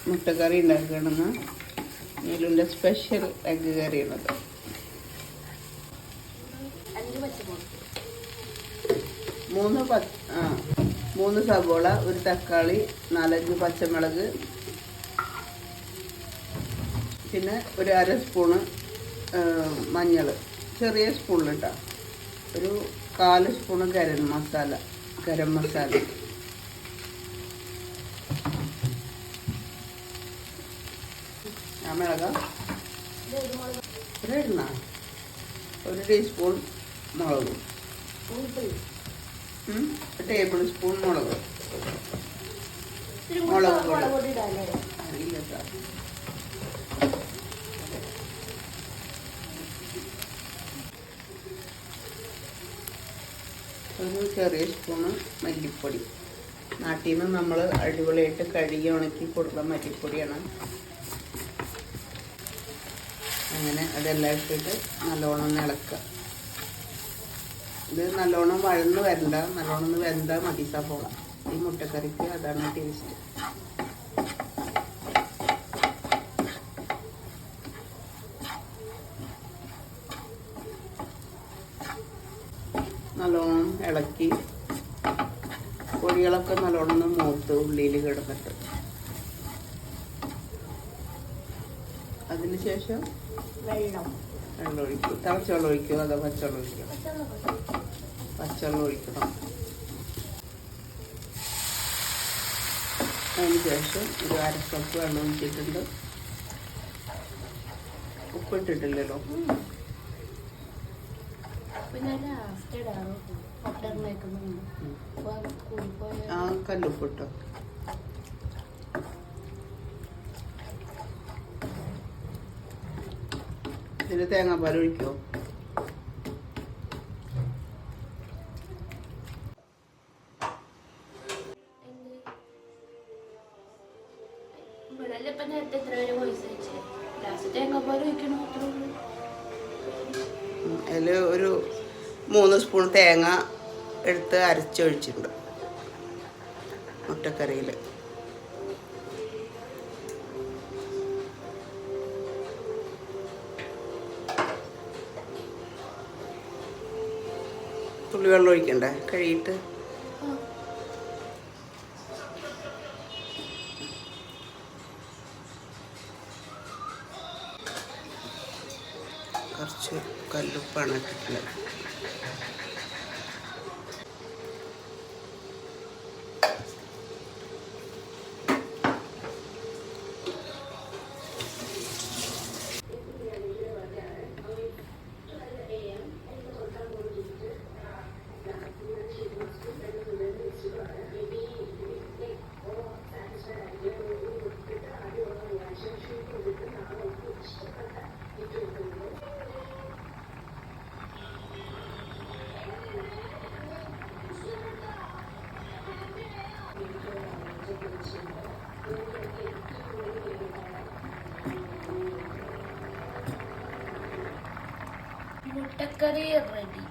മുട്ടക്കറി ഉണ്ടാക്കുകയാണെന്ന് നീലുവിൻ്റെ special egg കറിയുള്ളത്. മൂന്ന് സവോള, ഒരു തക്കാളി, 4-5 പച്ചമുളക്, പിന്നെ ഒരു 1/2 സ്പൂണ് മഞ്ഞൾ, ചെറിയ സ്പൂണിലിട്ടാ, ഒരു 1/4 സ്പൂണ് ഗരം മസാല, മിളക ഇടണ, 1 ടീസ്പൂൺ മുളക്, ടേബിൾ സ്പൂൺ മുളക് പൊടി അറിയില്ല. ഒരു ചെറിയ സ്പൂണ് മല്ലിപ്പൊടി, നാട്ടിൽ നിന്ന് നമ്മൾ അടിപൊളിയായിട്ട് കഴുകി ഉണക്കി കൊടുക്കുന്ന മല്ലിപ്പൊടിയാണ്. അങ്ങനെ അതെല്ലാം ഇട്ടിട്ട് നല്ലോണം ഇളക്കുക. ഇത് നല്ലോണം വഴന്ന് വരണ്ട, നല്ലോണം ഒന്ന് വെന്താൽ മതി സവോള. ഈ മുട്ടക്കറിക്ക് അതാണ് ടേസ്റ്റ്. നല്ലോണം ഇളക്കി പൊടികളൊക്കെ നല്ലോണം ഒന്ന് മൂത്ത് ഉള്ളിയിൽ കിടന്നിട്ട് അതിനുശേഷം വെള്ളം ഒഴിക്കും. തിളച്ച വെള്ളം ഒഴിക്കുമോ അതോ പച്ചവെള്ളം ഒഴിക്കുമോ? പച്ചവെള്ളം ഒഴിക്കണം. അതിനുശേഷം ഒരു 1/2 കപ്പ് വെള്ളം ഒഴിച്ചിട്ടുണ്ട്. ഉപ്പിട്ടിട്ടില്ലല്ലോ. ആ കല്ലുപ്പിട്ടോ. ഇതിൽ തേങ്ങാപ്പാൽ ഒഴിക്കുമോ? അതിൽ ഒരു 3 സ്പൂൺ തേങ്ങ എടുത്ത് അരച്ചൊഴിച്ചിട്ടുണ്ട് മുട്ടക്കറിയിൽ. തുള്ളി വെള്ളം ഒഴിക്കണ്ടേ കഴുകിയിട്ട്? കുറച്ച് കല്ലുപ്പാണ് ഇട്ടിട്ടുള്ളത്. മുട്ടക്കറി റെഡി.